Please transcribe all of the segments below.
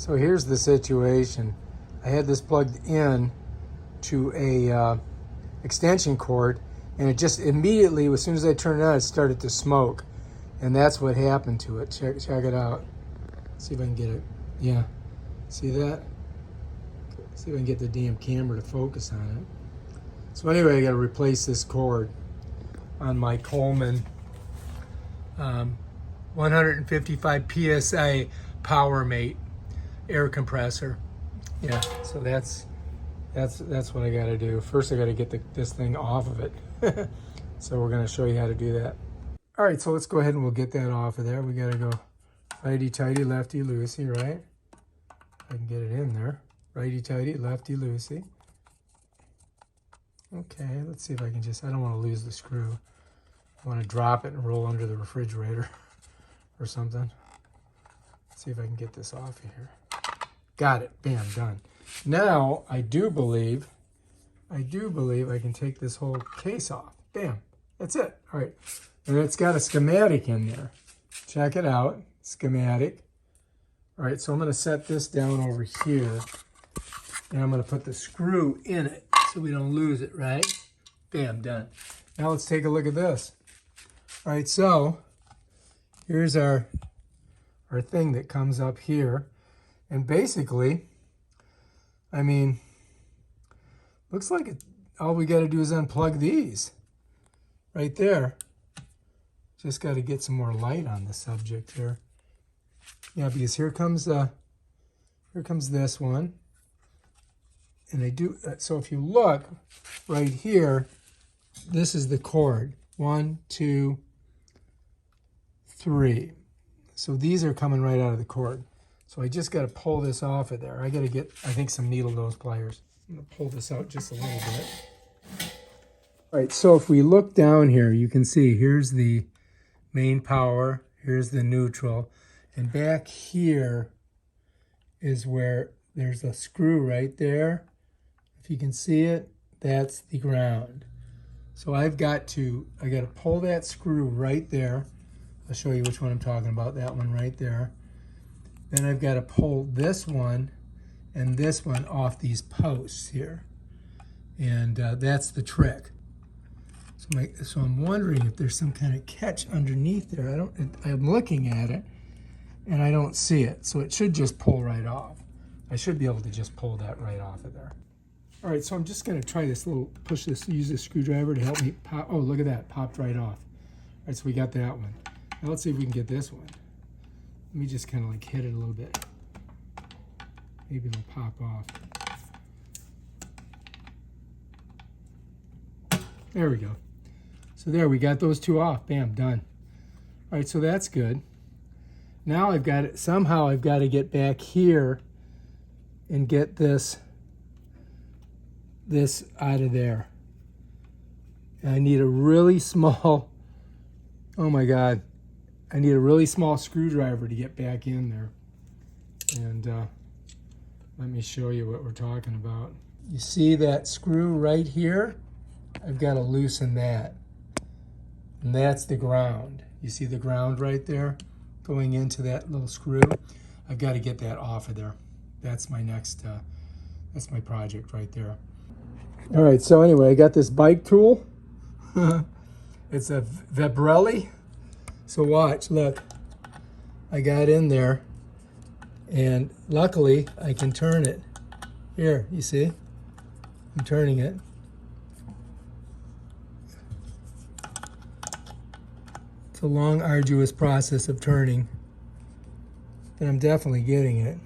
So here's the situation. I had this plugged in to a extension cord, and it just immediately, as soon as I turned it on, it started to smoke. And that's what happened to it. Check it out. See if I can get it. Yeah. See that? See if I can get the damn camera to focus on it. So anyway, I got to replace this cord on my Colman 155 PSI Powermate air compressor. Yeah, so that's what I got to do. First, I got to get this thing off of it. So we're going to show you how to do that. All right, so let's go ahead and we'll get that off of there. We got to go righty-tighty, lefty-loosey, right? I can get it in there. Righty-tighty, lefty-loosey. Okay, let's see if I can just, I don't want to lose the screw. I want to drop it and roll under the refrigerator or something. Let's see if I can get this off of here. Got it, bam, done. Now, I do believe I can take this whole case off. Bam, that's it. All right, and it's got a schematic in there. Check it out, schematic. All right, so I'm gonna set this down over here, and I'm gonna put the screw in it so we don't lose it, right? Bam, done. Now let's take a look at this. All right, so here's our thing that comes up here. And basically, I mean, looks like all we got to do is unplug these right there. Just got to get some more light on the subject here. Yeah, because here comes this one. And they do, so if you look right here, this is the cord. 1, 2, 3. So these are coming right out of the cord. So I just got to pull this off of there. I got to get, I think, some needle nose pliers. I'm going to pull this out just a little bit. All right, so if we look down here, you can see here's the main power, here's the neutral, and back here is where there's a screw right there. If you can see it, that's the ground. So I got to pull that screw right there. I'll show you which one I'm talking about, that one right there. Then I've got to pull this one and this one off these posts here. And that's the trick. So I'm wondering if there's some kind of catch underneath there. I'm looking at it and I don't see it. So it should just pull right off. I should be able to just pull that right off of there. All right, so I'm just gonna try this little, use this screwdriver to help me pop. Oh, look at that, popped right off. All right, so we got that one. Now let's see if we can get this one. Let me just kind of like hit it a little bit. Maybe it'll pop off. There we go. So there, we got those two off. Bam, done. All right, so that's good. Now I've got it, somehow I've got to get back here and get this out of there. And I need a really small, oh my God, I need a really small screwdriver to get back in there. And let me show you what we're talking about. You see that screw right here? I've got to loosen that. And that's the ground. You see the ground right there going into that little screw? I've got to get that off of there. That's my next, that's my project right there. All right, so anyway, I got this bike tool. It's a Vibrelli. So watch, look. I got in there, and luckily I can turn it. Here, you see? I'm turning it. It's a long, arduous process of turning, but I'm definitely getting it.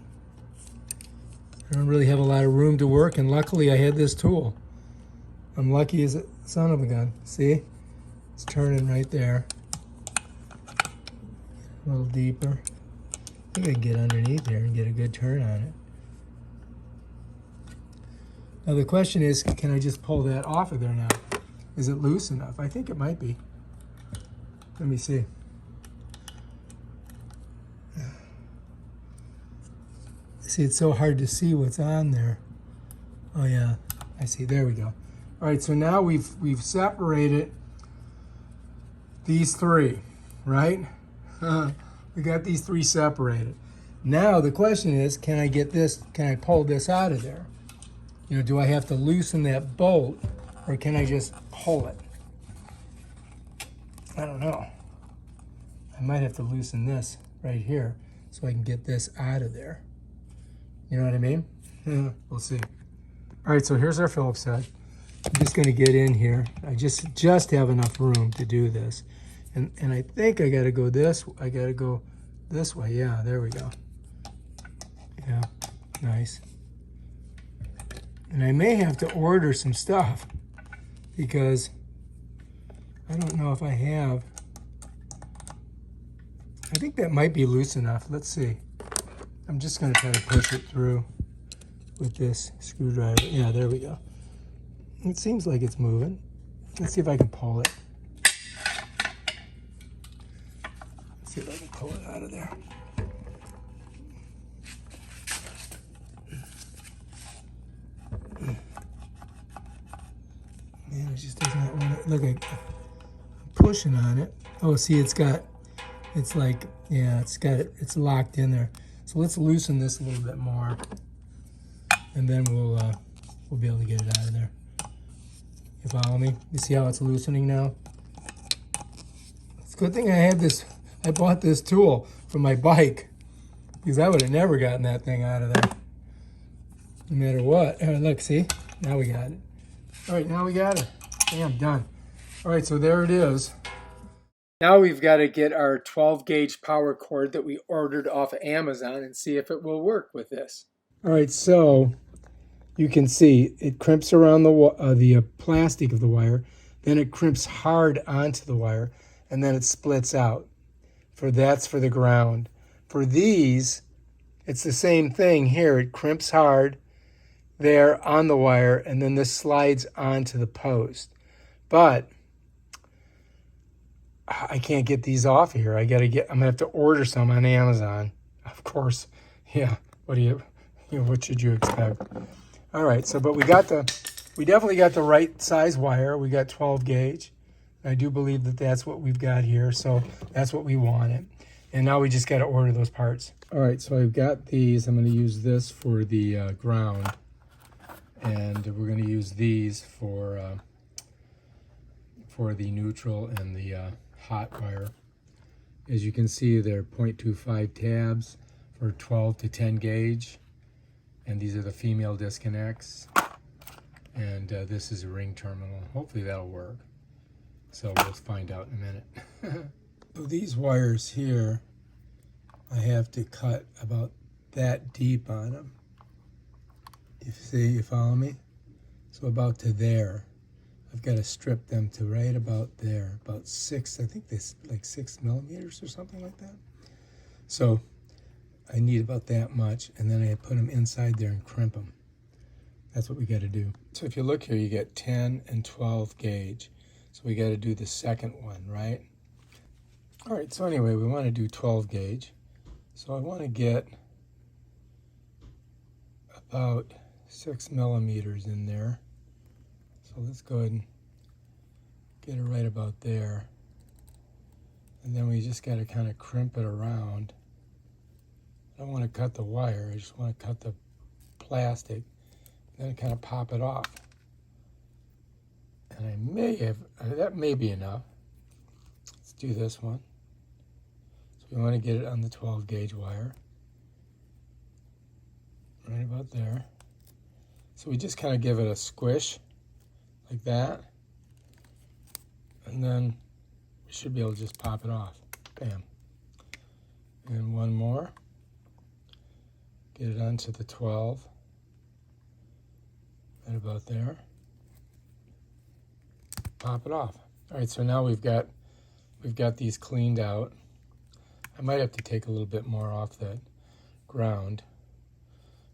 I don't really have a lot of room to work, and luckily I had this tool. I'm lucky as a son of a gun. See? It's turning right there. A little deeper. I think I can get underneath there and get a good turn on it. Now the question is, can I just pull that off of there now? Is it loose enough? I think it might be. Let me see. See, it's so hard to see what's on there. Oh yeah, I see, there we go. All right, so now we've separated these three, right? We got these three separated. Now the question is, can I get this, can I pull this out of there? You know, do I have to loosen that bolt or can I just pull it? I don't know. I might have to loosen this right here so I can get this out of there. You know what I mean? We'll see. All right, so here's our Phillips head. I'm just gonna get in here. I just have enough room to do this. And I think I gotta go this way. Yeah, there we go. Yeah, nice. And I may have to order some stuff because I don't know if I have. I think that might be loose enough. Let's see. I'm just gonna try to push it through with this screwdriver. Yeah, there we go. It seems like it's moving. Let's see if I can pull it. Let's see if I can pull it out of there. Man, it just does not want to. Look, I'm pushing on it. Oh, see, it's like, yeah, it's locked in there. So let's loosen this a little bit more, and then we'll be able to get it out of there. You follow me? You see how it's loosening now? It's a good thing I bought this tool for my bike, because I would have never gotten that thing out of there, no matter what. Look, see? Now we got it. All right, now we got it. Bam, done. All right, so there it is. Now we've got to get our 12 gauge power cord that we ordered off of Amazon and see if it will work with this. All right, so you can see it crimps around the plastic of the wire, then it crimps hard onto the wire, and then it splits out. That's for the ground. For these, it's the same thing here. It crimps hard there on the wire, and then this slides onto the post. But I can't get these off here. I'm gonna have to order some on Amazon. Of course, yeah. What should you expect? All right, so but we definitely got the right size wire. We got 12 gauge. I do believe that that's what we've got here, so that's what we wanted. And now we just got to order those parts. All right, so I've got these. I'm going to use this for the ground, and we're going to use these for the neutral and the hot wire. As you can see, they're 0.25 tabs for 12 to 10 gauge, and these are the female disconnects, and this is a ring terminal. Hopefully that'll work. So we'll find out in a minute. So these wires here, I have to cut about that deep on them. You follow me? So about to there. I've got to strip them to right about there, about 6, I think this like 6 millimeters or something like that. So I need about that much, and then I put them inside there and crimp them. That's what we got to do. So if you look here, you get 10 and 12 gauge. So we got to do the second one, right? All right, so anyway, we want to do 12 gauge. So I want to get about 6 millimeters in there. So let's go ahead and get it right about there. And then we just got to kind of crimp it around. I don't want to cut the wire, I just want to cut the plastic, and then kind of pop it off. And I may have, that may be enough. Let's do this one. So we want to get it on the 12 gauge wire. Right about there. So we just kind of give it a squish, like that. And then we should be able to just pop it off. Bam. And one more. Get it onto the 12. Right about there. Pop it off. All right, so now we've got these cleaned out. I might have to take a little bit more off that ground,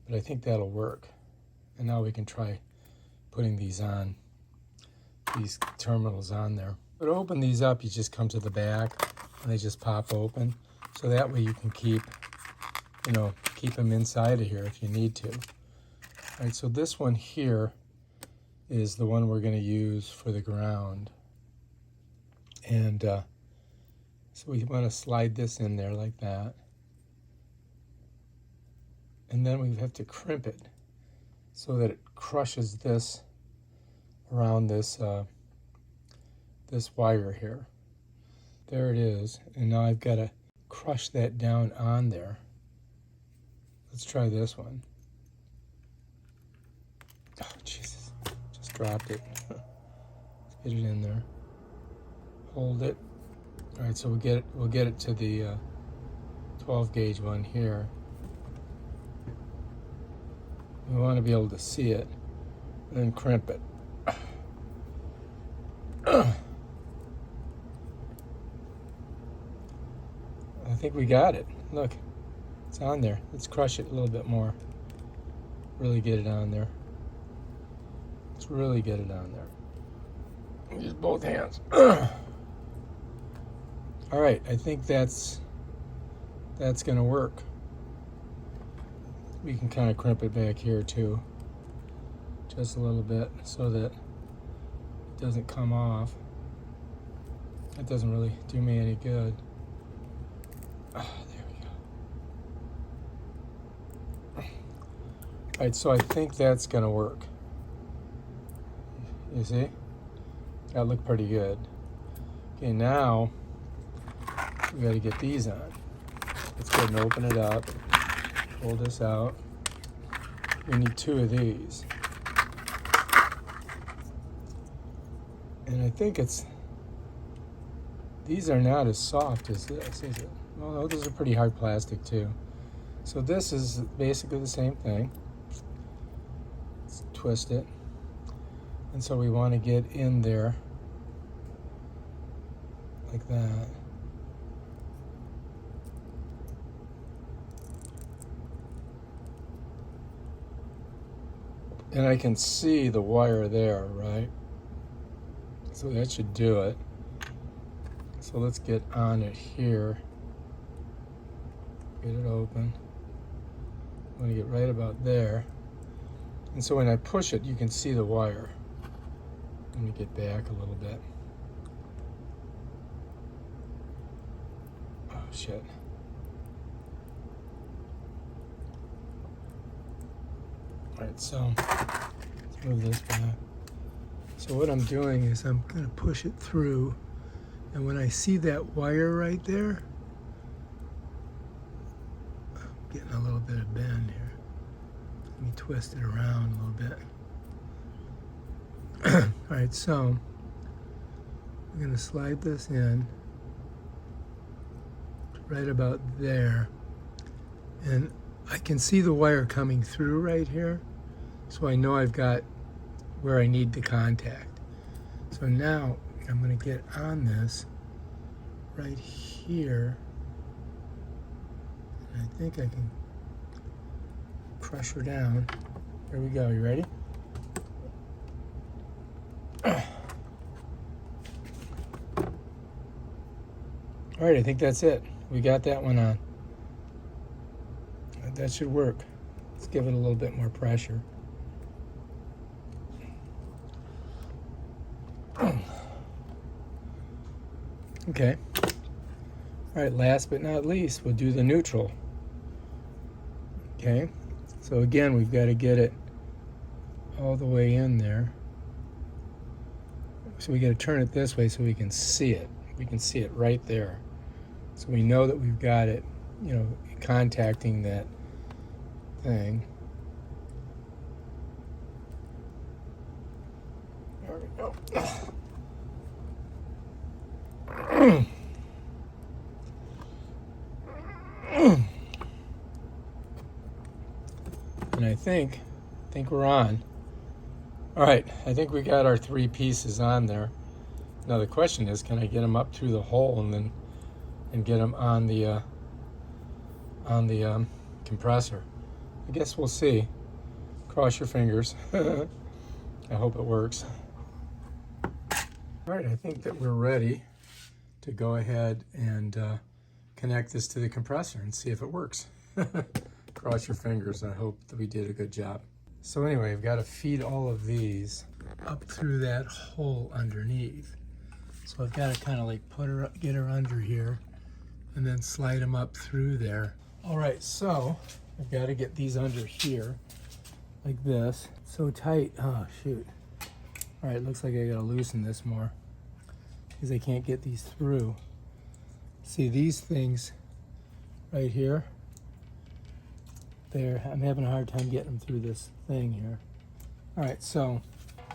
but I think that'll work. And now we can try putting these terminals on there. But to open these up, you just come to the back and they just pop open. So that way you can keep them inside of here if you need to. All right, so this one here is the one we're going to use for the ground. And so we want to slide this in there like that. and then we have to crimp it so that it crushes this around this this wire here. There it is, and now I've got to crush that down on there. Let's try this one. Oh, Jesus, just dropped it. Let's get it in there. Hold it. All right, so we'll get it to the 12 gauge one here. We want to be able to see it, and then crimp it. I think we got it. Look, it's on there. Let's crush it a little bit more. Really get it on there. Let's really get it on there. Use both hands. All right, I think that's gonna work. We can kind of crimp it back here too, just a little bit, so that it doesn't come off. That doesn't really do me any good. There we go. All right, so I think that's gonna work. You see? That looked pretty good. Okay, now we gotta get these on. Let's go ahead and open it up. Pull this out. We need 2 of these. And I think these are not as soft as this, is it? Well, no, those are pretty hard plastic too. So this is basically the same thing. Let's twist it. And so we want to get in there like that. And I can see the wire there, right? So that should do it. So let's get on it here. Get it open. I'm gonna get right about there. And so when I push it, you can see the wire. Let me get back a little bit. Oh, shit. All right, so let's move this back. So what I'm doing is I'm gonna push it through, and when I see that wire right there, I'm getting a little bit of bend here. Let me twist it around a little bit. All right, so I'm gonna slide this in right about there, and I can see the wire coming through right here, so I know I've got where I need to contact. So now I'm gonna get on this right here, and I think I can crush her down. There we go, you ready? All right, I think that's it. We got that one on. That should work. Let's give it a little bit more pressure. Okay. All right, last but not least, we'll do the neutral. Okay, so again, we've got to get it all the way in there. So we got to turn it this way so we can see it. We can see it right there. So we know that we've got it, you know, contacting that thing. There we go. And I think we're on. All right, I think we got our 3 pieces on there. Now the question is, can I get them up through the hole and get them on the compressor? I guess we'll see. Cross your fingers. I hope it works. All right, I think that we're ready to go ahead and connect this to the compressor and see if it works. Cross your fingers. I hope that we did a good job. So anyway, I've got to feed all of these up through that hole underneath. So I've got to kind of like get her under here and then slide them up through there. All right, so I've got to get these under here, like this. It's so tight. Oh, shoot. All right, looks like I got to loosen this more because I can't get these through. See these things right here? I'm having a hard time getting them through this thing here. All right, so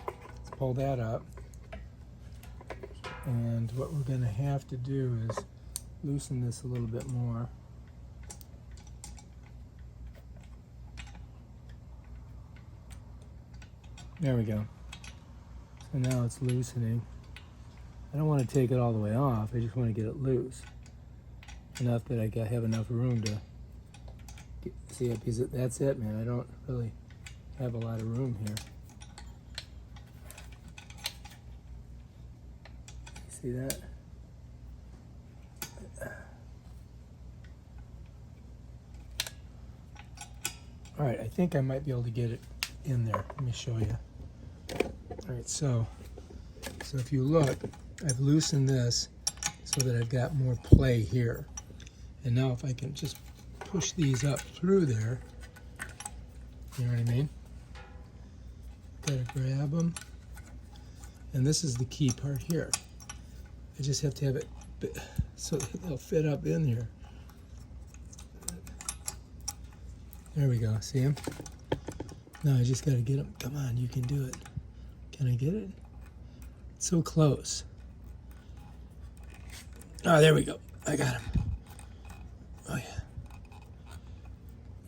let's pull that up. And what we're going to have to do is loosen this a little bit more. There we go. So now it's loosening. I don't want to take it all the way off. I just want to get it loose enough that I have enough room to see it. Because that's it, man. I don't really have a lot of room here. See that? All right, I think I might be able to get it in there. Let me show you. All right, so if you look, I've loosened this so that I've got more play here. And now if I can just push these up through there, you know what I mean? Gotta grab them. And this is the key part here. I just have to have it so that they'll fit up in here. There we go, see them? Now I just gotta get them. Come on, you can do it. Can I get it? It's so close. Oh, there we go. I got him. Oh yeah.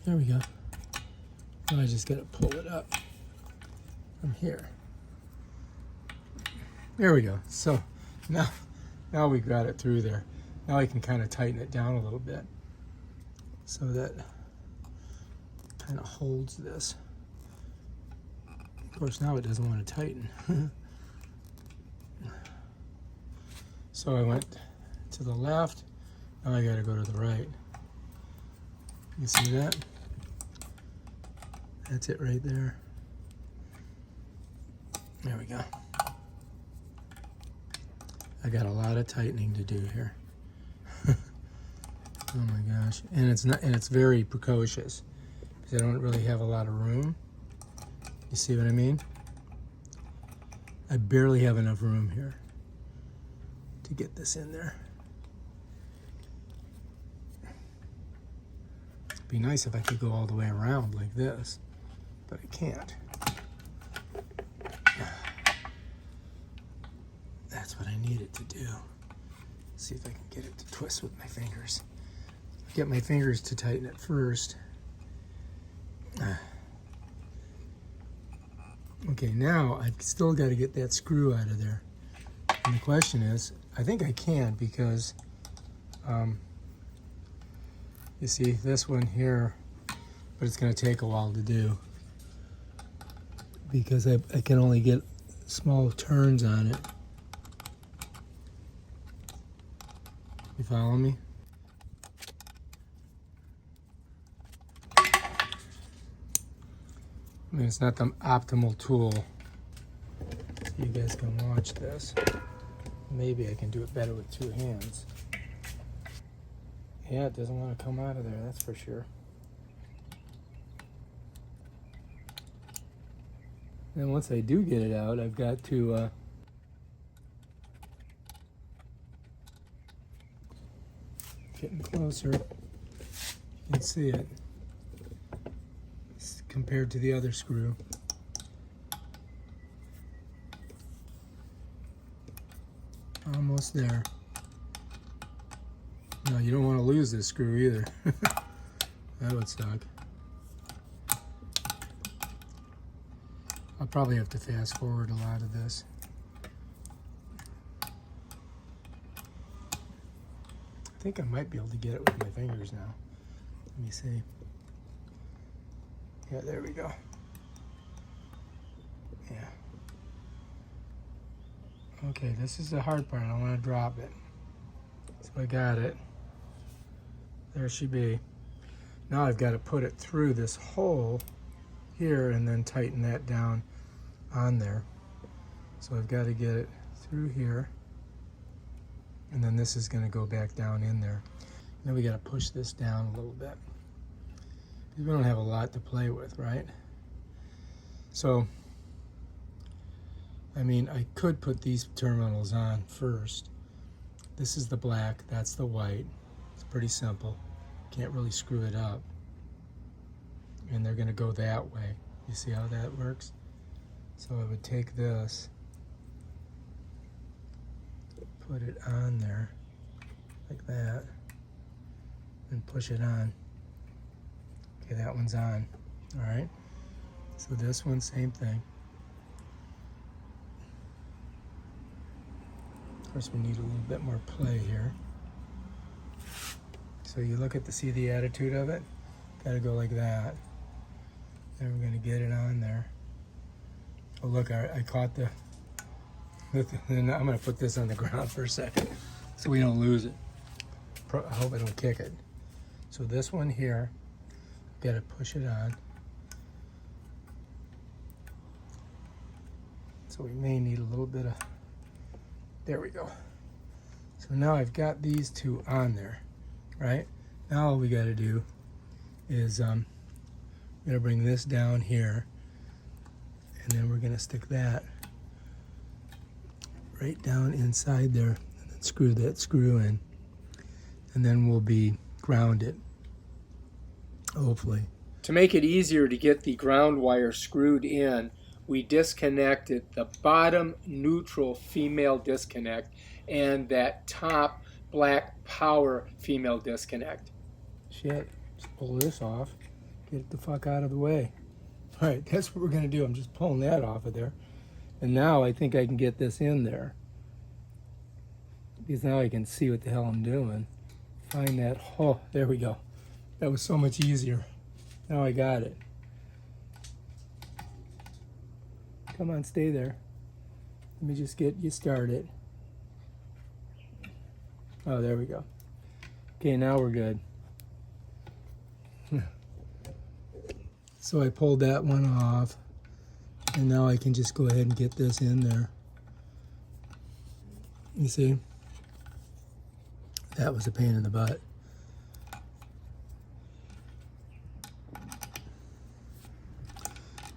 There we go. Now I just gotta pull it up from here. There we go. So now we got it through there. Now I can kind of tighten it down a little bit so that kind of holds this. Of course, now it doesn't want to tighten. So I went to the left. Now I got to go to the right. You see that? That's it right there. There we go. I got a lot of tightening to do here. Oh my gosh. And it's very precocious because I don't really have a lot of room. You see what I mean? I barely have enough room here to get this in there. It'd be nice if I could go all the way around like this, but I can't. That's what I need it to do. See if I can get it to twist with my fingers. Get my fingers to tighten it first. Okay, now I've still got to get that screw out of there. And the question is, I think I can because, you see this one here, but it's going to take a while to do because I can only get small turns on it. You follow me? I mean, it's not the optimal tool. So you guys can watch this. Maybe I can do it better with two hands. Yeah, it doesn't want to come out of there, that's for sure. And once I do get it out, I've got to getting closer. You can see it compared to the other screw. Almost there. No, you don't want to lose this screw either. That would suck. I'll probably have to fast forward a lot of this. I think I might be able to get it with my fingers now. Let me see. Yeah, there we go. Yeah. Okay, this is the hard part. I don't want to drop it. So I got it. There she be. Now I've got to put it through this hole here and then tighten that down on there. So I've got to get it through here. And then this is going to go back down in there. Then we got to push this down a little bit We don't have a lot to play with, right? So, I mean, I could put these terminals on first. This is the black, that's the white. It's pretty simple. Can't really screw it up. And they're gonna go that way. You see how that works? So I would take this, put it on there, like that, and push it on. Okay, that one's on, all right? So this one, same thing. Of course, we need a little bit more play here. So you look at see the attitude of it? Gotta go like that. And we're gonna get it on there. Oh look, I caught and I'm gonna put this on the ground for a second so we don't lose it. I hope I don't kick it. So this one here, gotta push it on. So we may need a little bit of, there we go. So now I've got these two on there, right? Now all we gotta do is I'm gonna bring this down here, and then we're gonna stick that right down inside there, and then screw that screw in, and then we'll be grounded, hopefully. To make it easier to get the ground wire screwed in, we disconnected the bottom neutral female disconnect and that top black power female disconnect. Shit, just pull this off, get it the fuck out of the way. All right, that's what we're gonna do. I'm just pulling that off of there. And now I think I can get this in there, because now I can see what the hell I'm doing. Find that, oh, there we go. That was so much easier. Now I got it. Come on, stay there. Let me just get you started. Oh, there we go. Okay, now we're good. So I pulled that one off, and now I can just go ahead and get this in there. You see? That was a pain in the butt.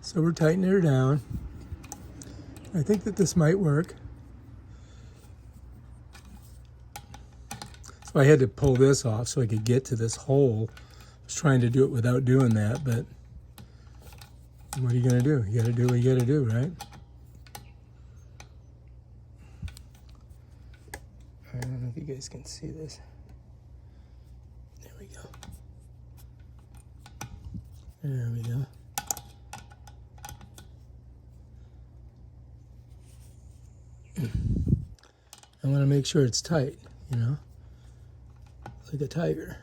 So we're tightening her down. I think that this might work. So I had to pull this off so I could get to this hole. I was trying to do it without doing that, but what are you gonna do? You gotta do what you gotta do, right? I don't know if you guys can see this. There we go. There we go. I want to make sure it's tight, you know, like a tiger.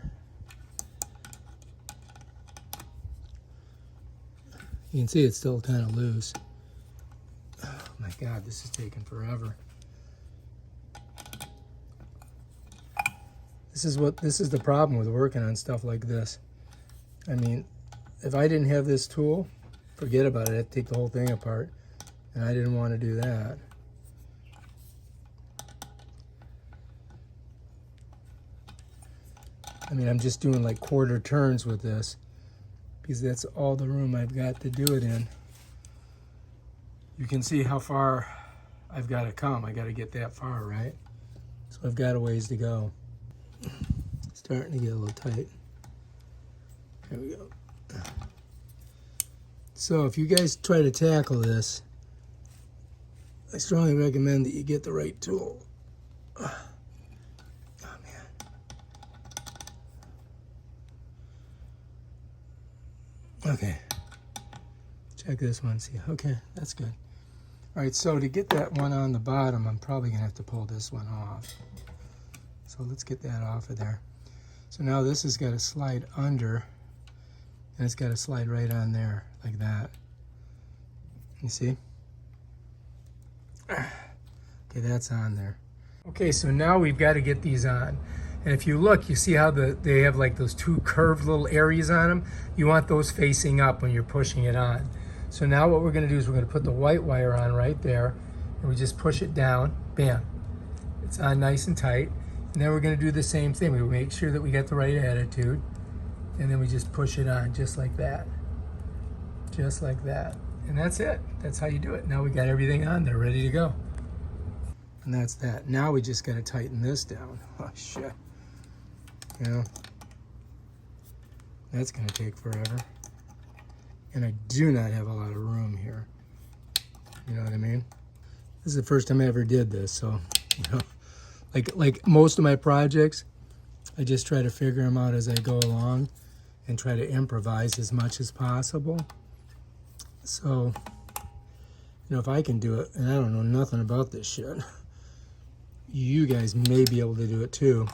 You can see it's still kind of loose. Oh my God, this is taking forever. This is the problem with working on stuff like this. I mean, if I didn't have this tool, forget about it. I'd take the whole thing apart, and I didn't want to do that. I mean, I'm just doing like quarter turns with this because that's all the room I've got to do it in. You can see how far I've got to come. I got to get that far, right? So I've got a ways to go. It's starting to get a little tight. There we go. So if you guys try to tackle this, I strongly recommend that you get the right tool. Okay, check this one, see, okay, that's good. All right, so to get that one on the bottom, I'm probably gonna have to pull this one off. So let's get that off of there. So now this has got to slide under, and it's got to slide right on there, like that. You see? Okay, that's on there. Okay, so now we've got to get these on. And if you look, you see how they have like those two curved little areas on them? You want those facing up when you're pushing it on. So now what we're gonna do is we're gonna put the white wire on right there, and we just push it down, bam. It's on nice and tight. And then we're gonna do the same thing. We make sure that we get the right attitude. And then we just push it on just like that. Just like that. And that's it. That's how you do it. Now we got everything on there, ready to go. And that's that. Now we just got to tighten this down. Oh, shit. You know, that's going to take forever. And I do not have a lot of room here. You know what I mean? This is the first time I ever did this, so, you know, like most of my projects, I just try to figure them out as I go along and try to improvise as much as possible. So, you know, if I can do it, and I don't know nothing about this shit, you guys may be able to do it too.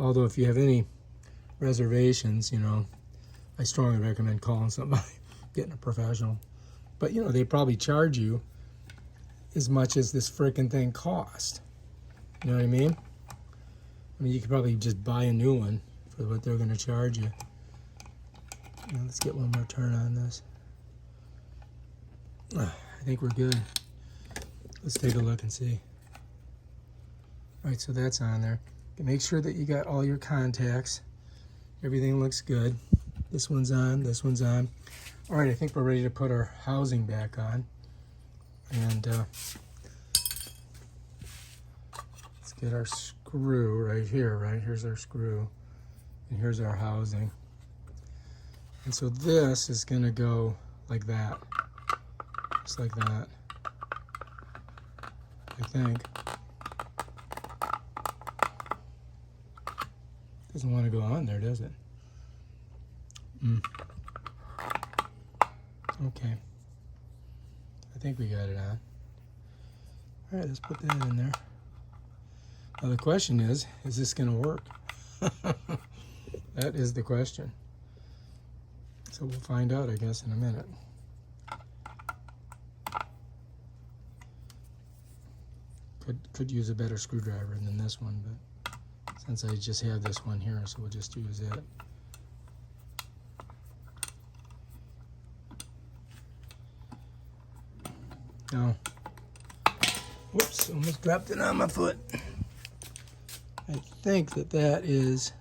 Although if you have any reservations, you know, I strongly recommend calling somebody, getting a professional. But, you know, they probably charge you as much as this frickin' thing cost. You know what I mean? I mean, you could probably just buy a new one for what they're going to charge you. Now, let's get one more turn on this. I think we're good. Let's take a look and see. All right, so that's on there. Make sure that you got all your contacts. Everything looks good. This one's on, this one's on. All right, I think we're ready to put our housing back on. And let's get our screw right here, right? Here's our screw, and here's our housing. And so this is gonna go like that, just like that, I think. Doesn't want to go on there, does it? Okay. I think we got it on. All right, let's put that in there. Now the question is this going to work? That is the question. So we'll find out, I guess, in a minute. Could use a better screwdriver than this one, but since I just have this one here, so we'll just use it. Now, whoops, almost dropped it on my foot. I think that is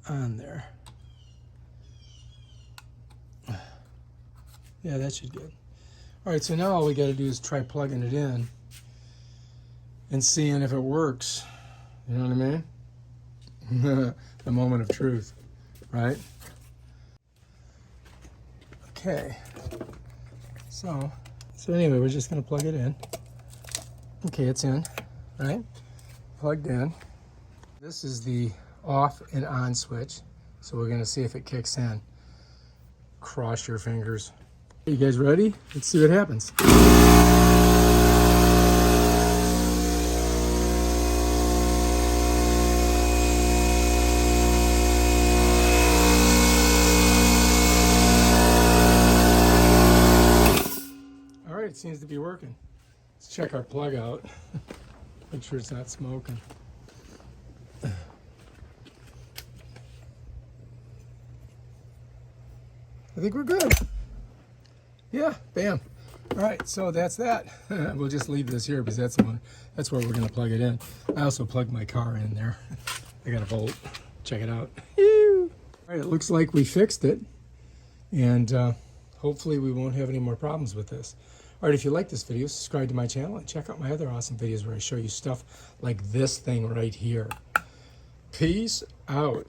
on there. Yeah, that should good. All right, so now all we got to do is try plugging it in and seeing if it works. You know what I mean? The moment of truth, right? Okay. So anyway, we're just going to plug it in. Okay, it's in, right? Plugged in. This is the off and on switch. So we're going to see if it kicks in. Cross your fingers. You guys ready? Let's see what happens. All right, it seems to be working. Let's check our plug out. Make sure it's not smoking. I think we're good. Yeah, bam. All right, so that's that. We'll just leave this here because that's where we're gonna plug it in. I also plugged my car in there. I got a volt. Check it out. All right, it looks like we fixed it, and hopefully we won't have any more problems with this. All right, if you like this video, subscribe to my channel and check out my other awesome videos where I show you stuff like this thing right here. Peace out.